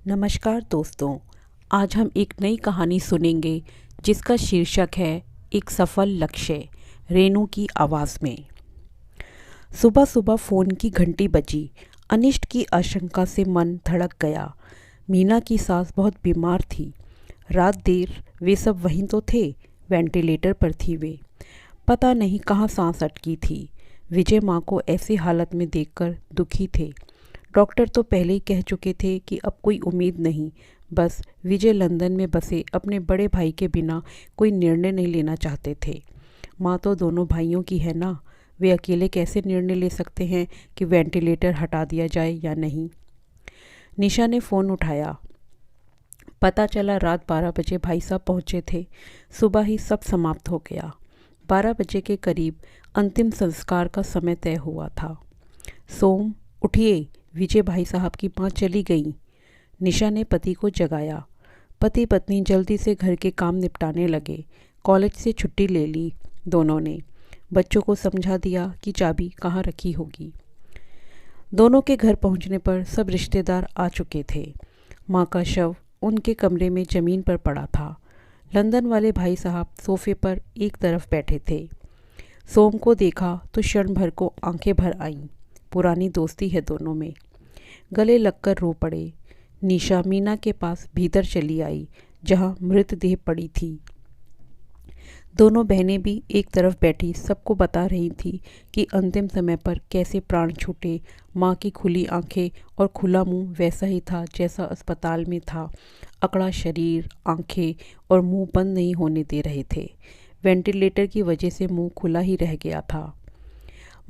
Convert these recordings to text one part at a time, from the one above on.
नमस्कार दोस्तों। आज हम एक नई कहानी सुनेंगे जिसका शीर्षक है एक सफल लक्ष्य। रेनू की आवाज़ में। सुबह सुबह फ़ोन की घंटी बजी। अनिष्ट की आशंका से मन धड़क गया। मीना की सास बहुत बीमार थी। रात देर वे सब वहीं तो थे, वेंटिलेटर पर थी वे। पता नहीं कहाँ सांस अटकी थी। विजय माँ को ऐसी हालत में देखकर दुखी थे। डॉक्टर तो पहले ही कह चुके थे कि अब कोई उम्मीद नहीं। बस विजय लंदन में बसे अपने बड़े भाई के बिना कोई निर्णय नहीं लेना चाहते थे। माँ तो दोनों भाइयों की है ना, वे अकेले कैसे निर्णय ले सकते हैं कि वेंटिलेटर हटा दिया जाए या नहीं। निशा ने फ़ोन उठाया। पता चला रात 12 बजे भाई साहब पहुँचे थे। सुबह ही सब समाप्त हो गया। 12 बजे के करीब अंतिम संस्कार का समय तय हुआ था। सोम, उठिए, विजय भाई साहब की माँ चली गईं। निशा ने पति को जगाया। पति पत्नी जल्दी से घर के काम निपटाने लगे। कॉलेज से छुट्टी ले ली दोनों ने। बच्चों को समझा दिया कि चाबी कहाँ रखी होगी। दोनों के घर पहुंचने पर सब रिश्तेदार आ चुके थे। माँ का शव उनके कमरे में ज़मीन पर पड़ा था। लंदन वाले भाई साहब सोफे पर एक तरफ बैठे थे। सोम को देखा तो क्षण भर को आंखें भर आईं। पुरानी दोस्ती है दोनों में। गले लगकर रो पड़े। निशा मीना के पास भीतर चली आई जहां मृतदेह पड़ी थी। दोनों बहनें भी एक तरफ बैठी सबको बता रही थी कि अंतिम समय पर कैसे प्राण छूटे। माँ की खुली आंखें और खुला मुंह वैसा ही था जैसा अस्पताल में था। अकड़ा शरीर, आंखें और मुंह बंद नहीं होने दे रहे थे। वेंटिलेटर की वजह से मुंह खुला ही रह गया था।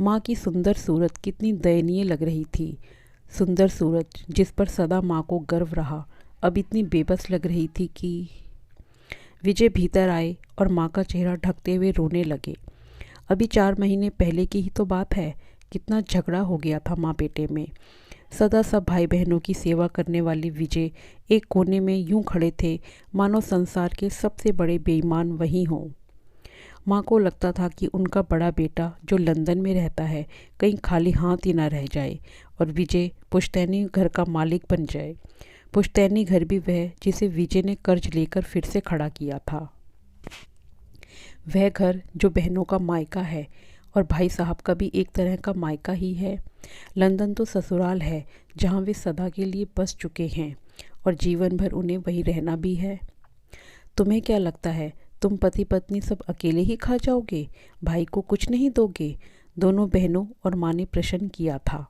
माँ की सुंदर सूरत कितनी दयनीय लग रही थी। सुंदर सूरत जिस पर सदा माँ को गर्व रहा, अब इतनी बेबस लग रही थी कि विजय भीतर आए और माँ का चेहरा ढकते हुए रोने लगे। अभी 4 महीने पहले की ही तो बात है। कितना झगड़ा हो गया था माँ बेटे में। सदा सब भाई बहनों की सेवा करने वाले विजय एक कोने में यूं खड़े थे मानो संसार के सबसे बड़े बेईमान वही हों। माँ को लगता था कि उनका बड़ा बेटा जो लंदन में रहता है कहीं खाली हाथ ही ना रह जाए और विजय पुश्तैनी घर का मालिक बन जाए। पुश्तैनी घर भी वह जिसे विजय ने कर्ज लेकर फिर से खड़ा किया था। वह घर जो बहनों का मायका है और भाई साहब का भी एक तरह का मायका ही है। लंदन तो ससुराल है जहाँ वे सदा के लिए बस चुके हैं और जीवन भर उन्हें वहीं रहना भी है। तुम्हें क्या लगता है तुम पति पत्नी सब अकेले ही खा जाओगे? भाई को कुछ नहीं दोगे? दोनों बहनों और माँ ने प्रश्न किया था।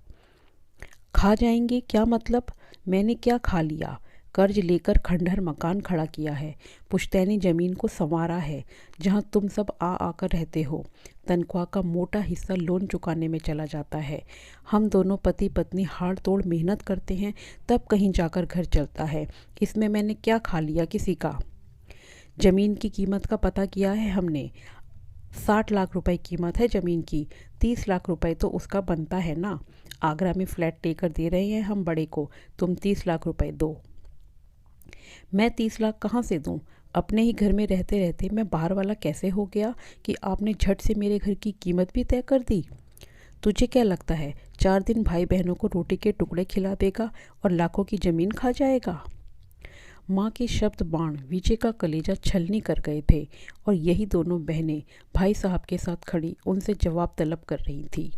खा जाएंगे क्या मतलब? मैंने क्या खा लिया? कर्ज लेकर खंडहर मकान खड़ा किया है, पुश्तैनी जमीन को संवारा है जहाँ तुम सब आ आकर रहते हो। तनख्वाह का मोटा हिस्सा लोन चुकाने में चला जाता है। हम दोनों पति पत्नी हाड़ तोड़ मेहनत करते हैं तब कहीं जाकर घर चलता है। इसमें मैंने क्या खा लिया किसी का? ज़मीन की कीमत का पता किया है हमने। 60 लाख रुपए कीमत है ज़मीन की। 30 लाख रुपए तो उसका बनता है ना। आगरा में फ्लैट लेकर दे रहे हैं हम बड़े को। तुम 30 लाख रुपए दो। मैं 30 लाख कहाँ से दूँ? अपने ही घर में रहते रहते मैं बाहर वाला कैसे हो गया कि आपने झट से मेरे घर की कीमत भी तय कर दी? तुझे क्या लगता है 4 दिन भाई बहनों को रोटी के टुकड़े खिला देगा और लाखों की ज़मीन खा जाएगा? माँ के शब्द बाण विजय का कलेजा छलनी कर गए थे और यही दोनों बहनें भाई साहब के साथ खड़ी उनसे जवाब तलब कर रही थी।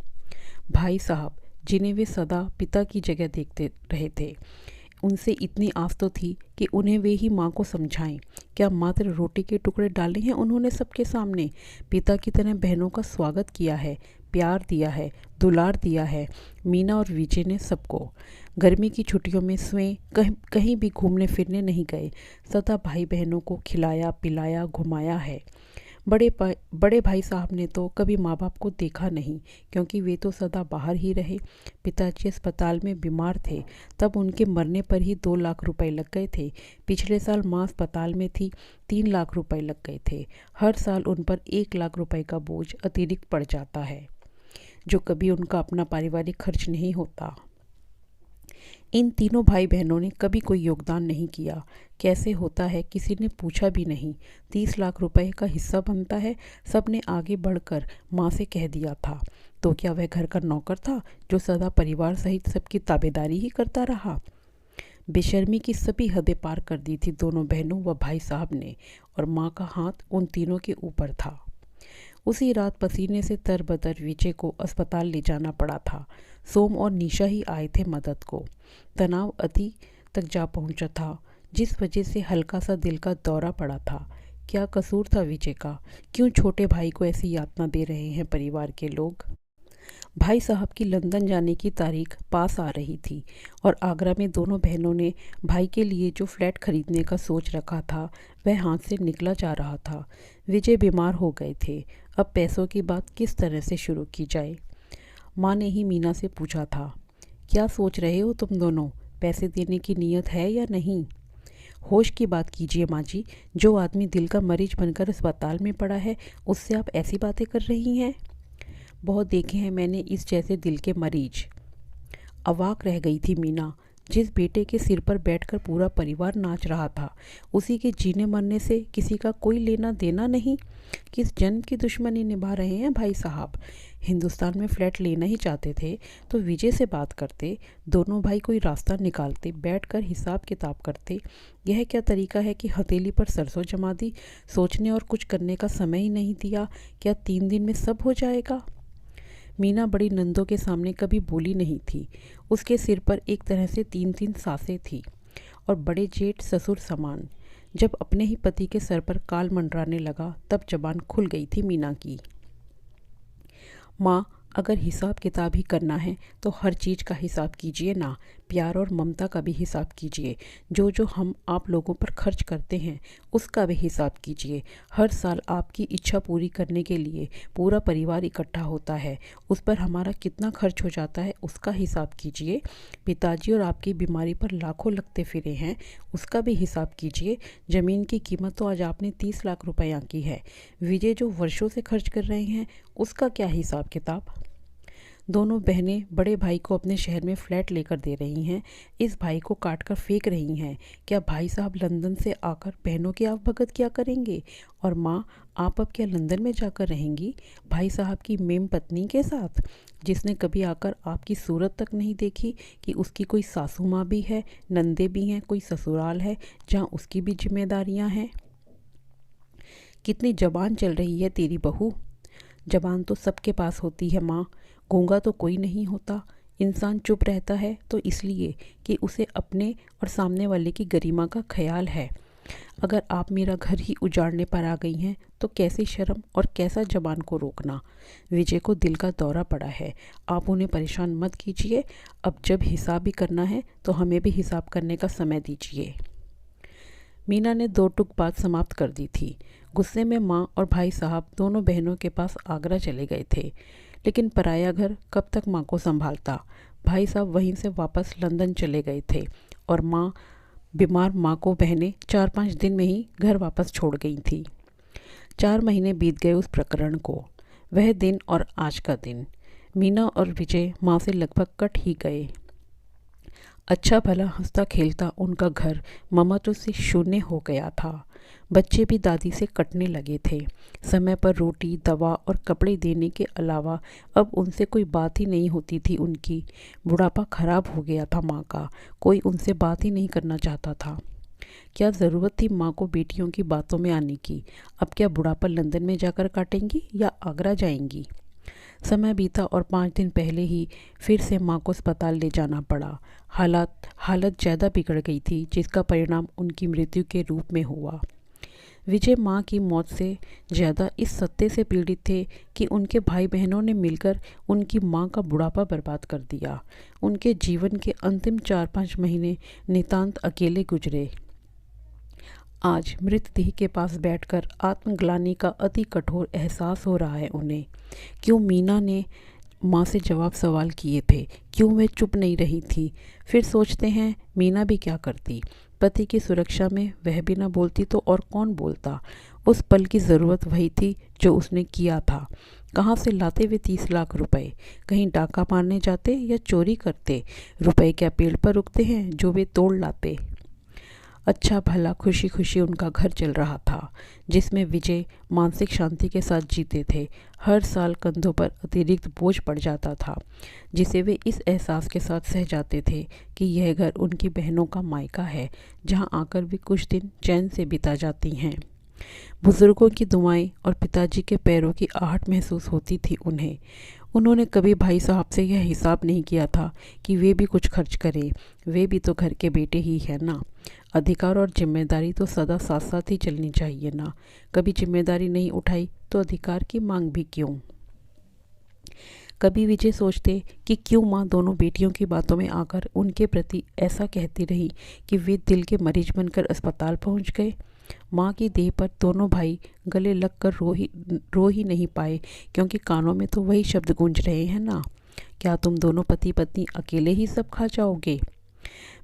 भाई साहब जिन्हें वे सदा पिता की जगह देखते रहे थे, उनसे इतनी आस तो थी कि उन्हें वे ही माँ को समझाएं। क्या मात्र रोटी के टुकड़े डाले हैं उन्होंने सबके सामने? पिता की तरह बहनों का स्वागत किया है, प्यार दिया है, दुलार दिया है। मीना और विजय ने सबको। गर्मी की छुट्टियों में स्वयं कहीं भी घूमने फिरने नहीं गए। सदा भाई बहनों को खिलाया पिलाया घुमाया है। बड़े भाई साहब ने तो कभी माँ बाप को देखा नहीं क्योंकि वे तो सदा बाहर ही रहे। पिताजी अस्पताल में बीमार थे तब उनके मरने पर ही 2 लाख रुपए लग गए थे। पिछले साल माँ अस्पताल में थी, 3 लाख रुपए लग गए थे। हर साल उन पर 1 लाख रुपए का बोझ अतिरिक्त पड़ जाता है जो कभी उनका अपना पारिवारिक खर्च नहीं होता। इन तीनों भाई बहनों ने कभी कोई योगदान नहीं किया। कैसे होता है किसी ने पूछा भी नहीं। 30 लाख रुपए का हिस्सा बनता है, सबने आगे बढ़कर माँ से कह दिया था। तो क्या वह घर का नौकर था जो सदा परिवार सहित सबकी ताबेदारी ही करता रहा? बेशर्मी की सभी हदें पार कर दी थी दोनों बहनों व भाई साहब ने, और माँ का हाथ उन तीनों के ऊपर था। उसी रात पसीने से तरबतर विजय को अस्पताल ले जाना पड़ा था। सोम और निशा ही आए थे मदद को। तनाव अति तक जा पहुंचा था, जिस वजह से हल्का सा दिल का दौरा पड़ा था। क्या कसूर था विजय का? क्यों छोटे भाई को ऐसी यातना दे रहे हैं परिवार के लोग? भाई साहब की लंदन जाने की तारीख पास आ रही थी और आगरा में दोनों बहनों ने भाई के लिए जो फ्लैट खरीदने का सोच रखा था वह हाथ से निकला जा रहा था। विजय बीमार हो गए थे। अब पैसों की बात किस तरह से शुरू की जाए? माँ ने ही मीना से पूछा था, क्या सोच रहे हो तुम दोनों? पैसे देने की नीयत है या नहीं? होश की बात कीजिए माँ जी। जो आदमी दिल का मरीज बनकर अस्पताल में पड़ा है, उससे आप ऐसी बातें कर रही हैं? बहुत देखे हैं मैंने इस जैसे दिल के मरीज। अवाक रह गई थी मीना। जिस बेटे के सिर पर बैठकर पूरा परिवार नाच रहा था, उसी के जीने मरने से किसी का कोई लेना देना नहीं। किस जन्म की दुश्मनी निभा रहे हैं भाई साहब? हिंदुस्तान में फ्लैट लेना ही चाहते थे तो विजय से बात करते, दोनों भाई कोई रास्ता निकालते, बैठकर हिसाब किताब करते। यह क्या तरीका है कि हथेली पर सरसों जमा दी? सोचने और कुछ करने का समय ही नहीं दिया। क्या 3 दिन में सब हो जाएगा? मीना बड़ी नंदों के सामने कभी बोली नहीं थी। उसके सिर पर एक तरह से 3-3 सासें थी और बड़े जेठ ससुर समान। जब अपने ही पति के सर पर काल मंडराने लगा तब जबान खुल गई थी मीना की। माँ, अगर हिसाब किताब ही करना है तो हर चीज़ का हिसाब कीजिए ना। प्यार और ममता का भी हिसाब कीजिए। जो जो हम आप लोगों पर खर्च करते हैं उसका भी हिसाब कीजिए। हर साल आपकी इच्छा पूरी करने के लिए पूरा परिवार इकट्ठा होता है, उस पर हमारा कितना खर्च हो जाता है उसका हिसाब कीजिए। पिताजी और आपकी बीमारी पर लाखों लगते फिरे हैं, उसका भी हिसाब कीजिए। ज़मीन की कीमत तो आज आपने 30 लाख रुपए आंकी है। विजय जो वर्षों से खर्च कर रहे हैं उसका क्या हिसाब किताब? दोनों बहनें बड़े भाई को अपने शहर में फ्लैट लेकर दे रही हैं। इस भाई को काट कर फेंक रही हैं। क्या भाई साहब लंदन से आकर बहनों की आवभगत क्या करेंगे? और माँ, आप अब क्या लंदन में जाकर रहेंगी भाई साहब की मेम पत्नी के साथ, जिसने कभी आकर आपकी सूरत तक नहीं देखी कि उसकी कोई सासू माँ भी है, नंदे भी हैं, कोई ससुराल है जहाँ उसकी भी जिम्मेदारियाँ हैं? कितनी जबान चल रही है तेरी बहू। जबान तो सबके पास होती है माँ, गूंगा तो कोई नहीं होता। इंसान चुप रहता है तो इसलिए कि उसे अपने और सामने वाले की गरिमा का ख्याल है। अगर आप मेरा घर ही उजाड़ने पर आ गई हैं तो कैसी शर्म और कैसा जबान को रोकना। विजय को दिल का दौरा पड़ा है, आप उन्हें परेशान मत कीजिए। अब जब हिसाब भी करना है तो हमें भी हिसाब करने का समय दीजिए। मीना ने 2 टुक बात समाप्त कर दी थी। गुस्से में माँ और भाई साहब दोनों बहनों के पास आगरा चले गए थे, लेकिन पराया घर कब तक माँ को संभालता। भाई साहब वहीं से वापस लंदन चले गए थे और बीमार माँ को बहनें 4-5 दिन में ही घर वापस छोड़ गई थी। 4 महीने बीत गए उस प्रकरण को। वह दिन और आज का दिन। मीना और विजय माँ से लगभग कट ही गए। अच्छा भला हंसता खेलता उनका घर ममत्व से शून्य हो गया था। बच्चे भी दादी से कटने लगे थे। समय पर रोटी, दवा और कपड़े देने के अलावा अब उनसे कोई बात ही नहीं होती थी उनकी। बुढ़ापा खराब हो गया था माँ का, कोई उनसे बात ही नहीं करना चाहता था। क्या ज़रूरत थी माँ को बेटियों की बातों में आने की? अब क्या बुढ़ापा लंदन में जाकर काटेंगी या आगरा जाएंगी? समय बीता और 5 दिन पहले ही फिर से माँ को अस्पताल ले जाना पड़ा। हालत ज़्यादा बिगड़ गई थी, जिसका परिणाम उनकी मृत्यु के रूप में हुआ। विजय माँ की मौत से ज़्यादा इस सत्य से पीड़ित थे कि उनके भाई बहनों ने मिलकर उनकी माँ का बुढ़ापा बर्बाद कर दिया। उनके जीवन के अंतिम 4-5 महीने नितांत अकेले गुजरे। आज मृतदेह के पास बैठकर आत्मग्लानि का अति कठोर एहसास हो रहा है उन्हें। क्यों मीना ने माँ से जवाब सवाल किए थे? क्यों वह चुप नहीं रही थी? फिर सोचते हैं मीना भी क्या करती? पति की सुरक्षा में वह भी ना बोलती तो और कौन बोलता? उस पल की ज़रूरत वही थी जो उसने किया था। कहाँ से लाते वे 30 लाख रुपए? कहीं डाका मारने जाते या चोरी करते? रुपए क्या पेड़ पर उगते हैं जो वे तोड़ लाते? अच्छा भला खुशी खुशी उनका घर चल रहा था, जिसमें विजय मानसिक शांति के साथ जीते थे। हर साल कंधों पर अतिरिक्त बोझ पड़ जाता था, जिसे वे इस एहसास के साथ सह जाते थे कि यह घर उनकी बहनों का मायका है, जहां आकर वे कुछ दिन चैन से बिता जाती हैं। बुजुर्गों की दुआएं और पिताजी के पैरों की आहट महसूस होती थी उन्हें। उन्होंने कभी भाई साहब से यह हिसाब नहीं किया था कि वे भी कुछ खर्च करें, वे भी तो घर के बेटे ही हैं ना। अधिकार और जिम्मेदारी तो सदा साथ साथ ही चलनी चाहिए ना। कभी जिम्मेदारी नहीं उठाई तो अधिकार की मांग भी क्यों। कभी विजय सोचते कि क्यों माँ दोनों बेटियों की बातों में आकर उनके प्रति ऐसा कहती रही कि वे दिल के मरीज बनकर अस्पताल पहुंच गए। माँ की देह पर दोनों भाई गले लगकर रो ही नहीं पाए, क्योंकि कानों में तो वही शब्द गूंज रहे हैं ना, क्या तुम दोनों पति पत्नी अकेले ही सब खा जाओगे।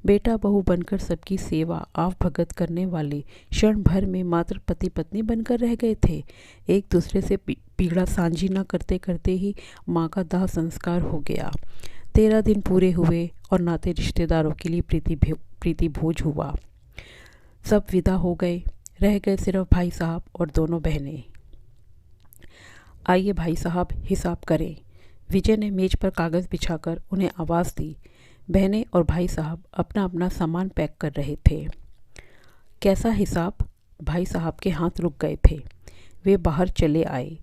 बेटा बहू बनकर सबकी सेवा आव भगत करने वाले क्षण भर में मात्र पति पत्नी बनकर रह गए थे। एक दूसरे से पीड़ा साझी न करते करते ही माँ का दाह संस्कार हो गया। 13 दिन पूरे हुए और नाते रिश्तेदारों के लिए प्रीति भोज हुआ। सब विदा हो गए, रह गए सिर्फ भाई साहब और दोनों बहनें। आइए भाई साहब, हिसाब करें। विजय ने मेज पर कागज़ बिछाकर उन्हें आवाज़ दी। बहनें और भाई साहब अपना अपना सामान पैक कर रहे थे। कैसा हिसाब? भाई साहब के हाथ रुक गए थे। वे बाहर चले आए।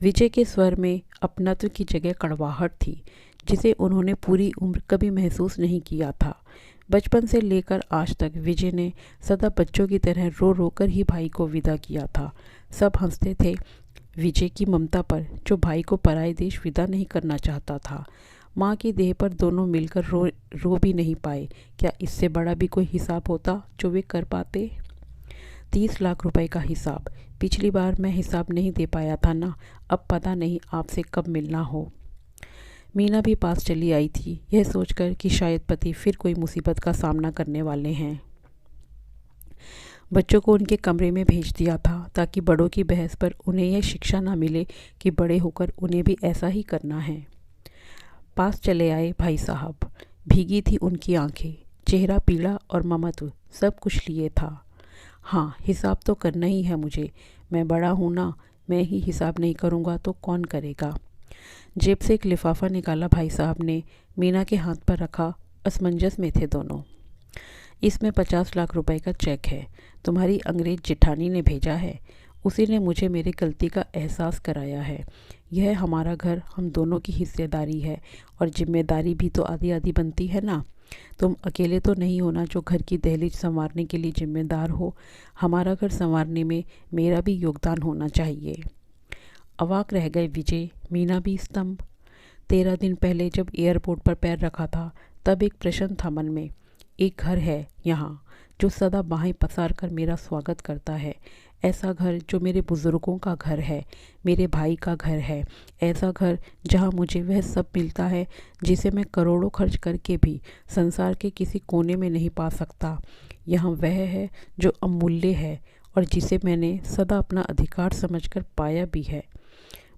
विजय के स्वर में अपनत्व की जगह कड़वाहट थी, जिसे उन्होंने पूरी उम्र कभी महसूस नहीं किया था। बचपन से लेकर आज तक विजय ने सदा बच्चों की तरह रो रो कर ही भाई को विदा किया था। सब हंसते थे विजय की ममता पर, जो भाई को पराए देश विदा नहीं करना चाहता था। माँ की देह पर दोनों मिलकर रो भी नहीं पाए। क्या इससे बड़ा भी कोई हिसाब होता जो वे कर पाते? 30 लाख रुपए का हिसाब। पिछली बार मैं हिसाब नहीं दे पाया था ना, अब पता नहीं आपसे कब मिलना हो। मीना भी पास चली आई थी, यह सोचकर कि शायद पति फिर कोई मुसीबत का सामना करने वाले हैं। बच्चों को उनके कमरे में भेज दिया था, ताकि बड़ों की बहस पर उन्हें यह शिक्षा ना मिले कि बड़े होकर उन्हें भी ऐसा ही करना है। पास चले आए भाई साहब। भीगी थी उनकी आंखें, चेहरा पीला और ममत्व सब कुछ लिए था। हाँ, हिसाब तो करना ही है मुझे, मैं बड़ा हूँ ना, मैं ही हिसाब नहीं करूँगा तो कौन करेगा। जेब से एक लिफाफा निकाला भाई साहब ने, मीना के हाथ पर रखा। असमंजस में थे दोनों। इसमें 50 लाख रुपए का चेक है, तुम्हारी अंग्रेज जेठानी ने भेजा है। उसी ने मुझे मेरी गलती का एहसास कराया है। यह हमारा घर हम दोनों की हिस्सेदारी है, और जिम्मेदारी भी तो आधी आधी बनती है ना। तुम अकेले तो नहीं हो ना जो घर की दहलीज संवारने के लिए जिम्मेदार हो। हमारा घर संवारने में मेरा भी योगदान होना चाहिए। अवाक रह गए विजय, मीना भी स्तंभ। 13 दिन पहले जब एयरपोर्ट पर पैर रखा था, तब एक प्रश्न था मन में। एक घर है यहाँ जो सदा बाहें पसार कर मेरा स्वागत करता है। ऐसा घर जो मेरे बुजुर्गों का घर है, मेरे भाई का घर है। ऐसा घर जहाँ मुझे वह सब मिलता है जिसे मैं करोड़ों खर्च करके भी संसार के किसी कोने में नहीं पा सकता। यहाँ वह है जो अमूल्य है और जिसे मैंने सदा अपना अधिकार समझकर पाया भी है।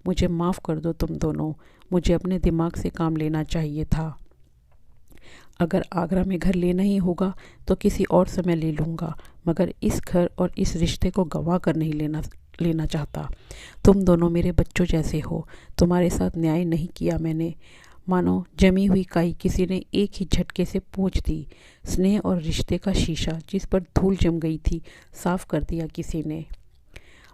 मुझे माफ़ कर दो तुम दोनों, मुझे अपने दिमाग से काम लेना चाहिए था। अगर आगरा में घर लेना ही होगा तो किसी और समय ले लूँगा, मगर इस घर और इस रिश्ते को गंवा कर नहीं लेना चाहता। तुम दोनों मेरे बच्चों जैसे हो, तुम्हारे साथ न्याय नहीं किया मैंने। मानो जमी हुई काई किसी ने एक ही झटके से पोंछ दी। स्नेह और रिश्ते का शीशा जिस पर धूल जम गई थी, साफ कर दिया किसी ने।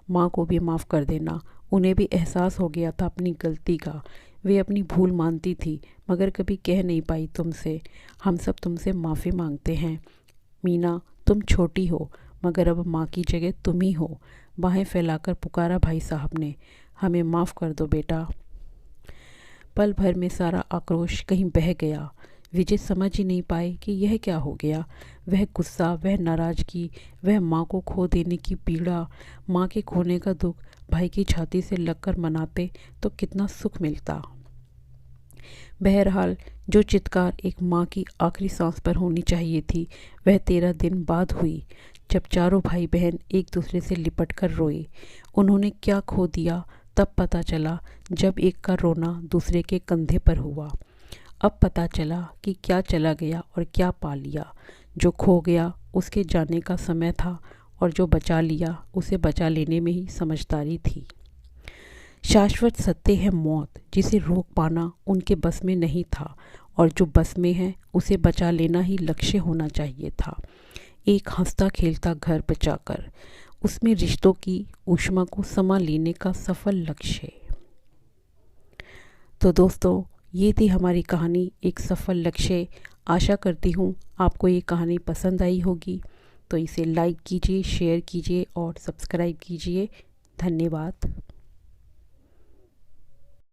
माँ को भी माफ़ कर देना। उन्हें भी एहसास हो गया था अपनी गलती का। वे अपनी भूल मानती थी, मगर कभी कह नहीं पाई तुमसे। हम सब तुमसे माफ़ी मांगते हैं। मीना, तुम छोटी हो, मगर अब माँ की जगह तुम ही हो। बाहें फैलाकर पुकारा भाई साहब ने। हमें माफ़ कर दो बेटा। पल भर में सारा आक्रोश कहीं बह गया। विजय समझ ही नहीं पाए कि यह क्या हो गया। वह गुस्सा, वह नाराज़गी, वह माँ को खो देने की पीड़ा, माँ के खोने का दुख भाई की छाती से लगकर मनाते तो कितना सुख मिलता। बहरहाल जो चित्कार एक माँ की आखिरी सांस पर होनी चाहिए थी, वह 13 दिन बाद हुई, जब चारों भाई बहन एक दूसरे से लिपट कर रोए। उन्होंने क्या खो दिया तब पता चला, जब एक का रोना दूसरे के कंधे पर हुआ। अब पता चला कि क्या चला गया और क्या पा लिया। जो खो गया उसके जाने का समय था और जो बचा लिया उसे बचा लेने में ही समझदारी थी। शाश्वत सत्य है मौत, जिसे रोक पाना उनके बस में नहीं था, और जो बस में है उसे बचा लेना ही लक्ष्य होना चाहिए था। एक हंसता खेलता घर बचाकर उसमें रिश्तों की ऊष्मा को समा लेने का सफल लक्ष्य। तो दोस्तों, ये थी हमारी कहानी एक सफल लक्ष्य। आशा करती हूँ आपको ये कहानी पसंद आई होगी, तो इसे लाइक कीजिए, शेयर कीजिए और सब्सक्राइब कीजिए। धन्यवाद।